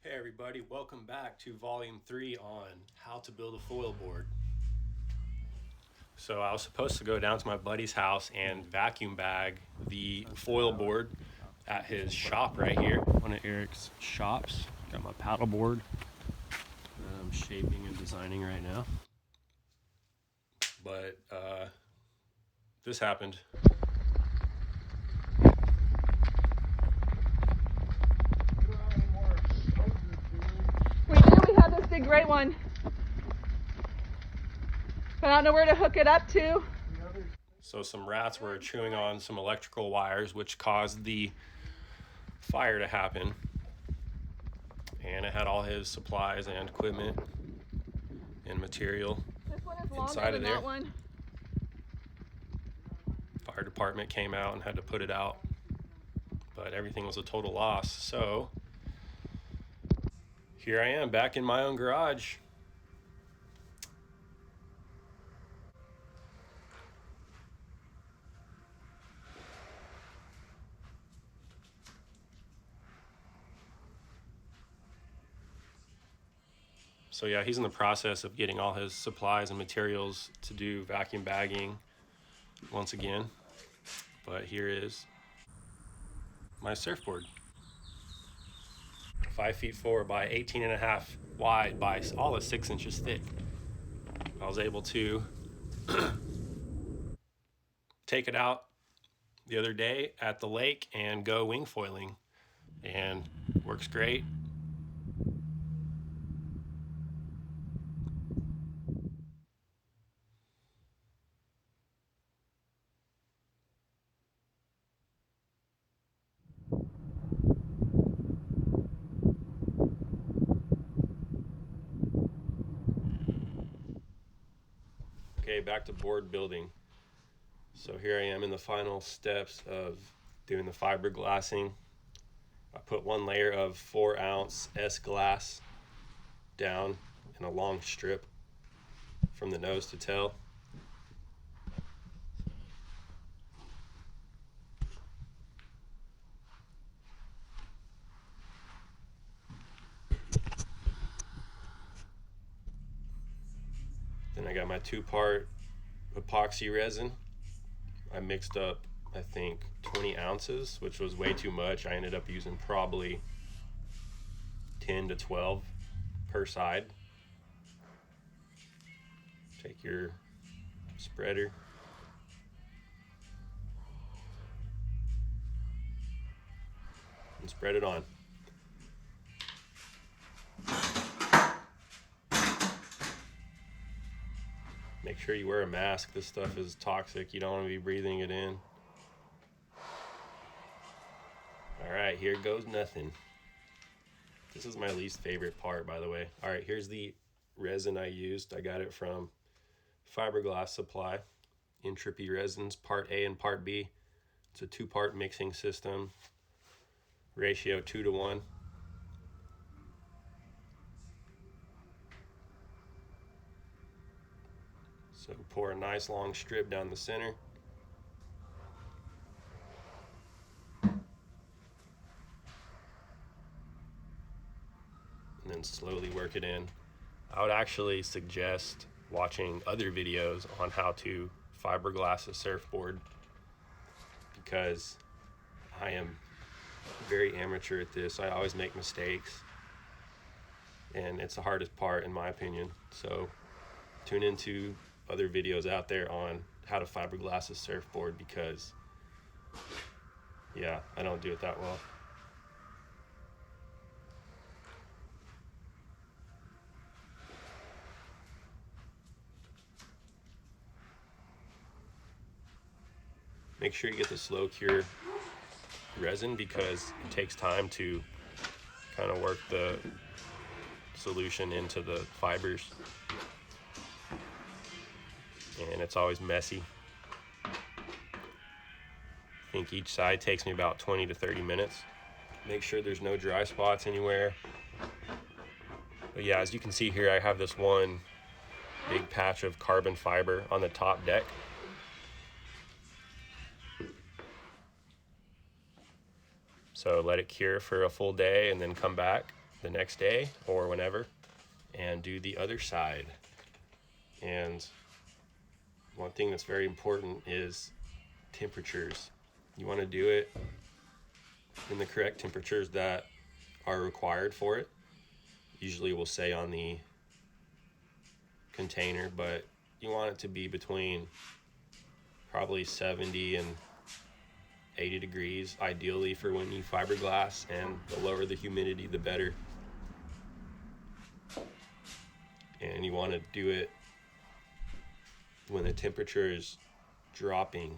Hey everybody, welcome back to volume 3 on how to build a foil board. So I was supposed to go down to my buddy's house and vacuum bag the foil board at his shop right here. One of Eric's shops. Got my paddle board I'm shaping and designing right now. But this happened. We have this big gray one, but I don't know where to hook it up to. So some rats were chewing on some electrical wires, which caused the fire to happen. And it had all his supplies and equipment and material This one is longer inside of than there. that one. Fire department came out and had to put it out, but everything was a total loss. So here I am back in my own garage. So yeah, he's in the process of getting all his supplies and materials to do vacuum bagging once again. But here is my surfboard. 5'4" by 18.5 wide by all of 6 inches thick. I was able to take it out the other day at the lake and go wing foiling, and works great. Okay, back to board building. So here I am in the final steps of doing the fiberglassing. I put one layer of 4-ounce S glass down in a long strip from the nose to tail. Then I got my 2-part epoxy resin. I mixed up, I think, 20 ounces, which was way too much. I ended up using probably 10 to 12 per side. Take your spreader, and spread it on. Make sure you wear a mask. This stuff is toxic. You don't want to be breathing it in. Alright, here goes nothing. This is my least favorite part, by the way. Alright, here's the resin I used. I got it from Fiberglass Supply. Entropy resins, part A and part B. It's a 2-part mixing system. Ratio 2:1. So pour a nice long strip down the center. And then slowly work it in. I would actually suggest watching other videos on how to fiberglass a surfboard, because I am very amateur at this. I always make mistakes, and it's the hardest part in my opinion. So tune into other videos out there on how to fiberglass a surfboard, because yeah, I don't do it that well. Make sure you get the slow cure resin, because it takes time to kind of work the solution into the fibers, and it's always messy. I think each side takes me about 20 to 30 minutes. Make sure there's no dry spots anywhere. But yeah, as you can see here, I have this one big patch of carbon fiber on the top deck. So let it cure for a full day and then come back, the next day or whenever and do the other side. And one thing that's very important is temperatures. You want to do it in the correct temperatures that are required for it. Usually we'll say on the container, but you want it to be between probably 70 and 80 degrees, ideally for when you fiberglass, and the lower the humidity, the better. And you want to do it when the temperature is dropping,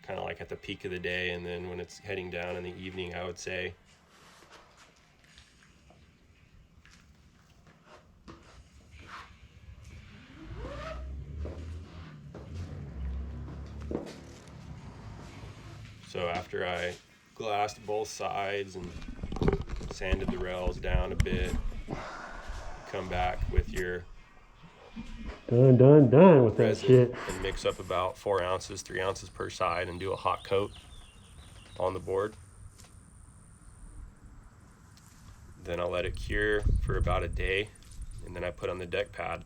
kind of like at the peak of the day, and then when it's heading down in the evening, I would say. So after I glassed both sides and sanded the rails down a bit, come back with your Done with that resin shit. and mix up about 4 ounces, 3 ounces per side, and do a hot coat on the board. Then I'll let it cure for about a day, and then I put on the deck pad.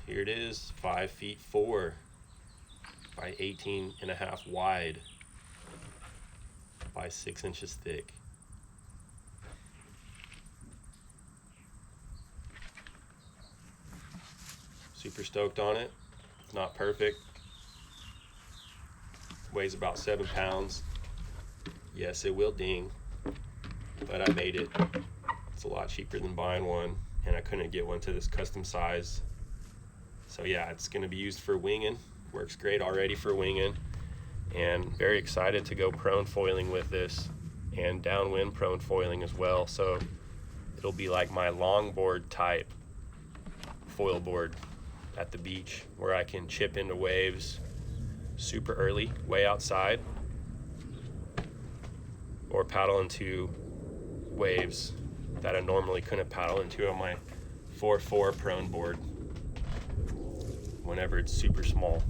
Here it is, 5 feet 4 by 18.5 wide by 6 inches thick. Super stoked on it. It's not perfect. Weighs about 7 pounds. Yes, it will ding, but I made it. It's a lot cheaper than buying one, and I couldn't get one to this custom size. So yeah, it's going to be used for winging. Works great already for winging, and very excited to go prone foiling with this, and downwind prone foiling as well. So it'll be like my longboard type foil board at the beach, where I can chip into waves super early, way outside, or paddle into waves that I normally couldn't paddle into on my 4-4 prone board whenever it's super small.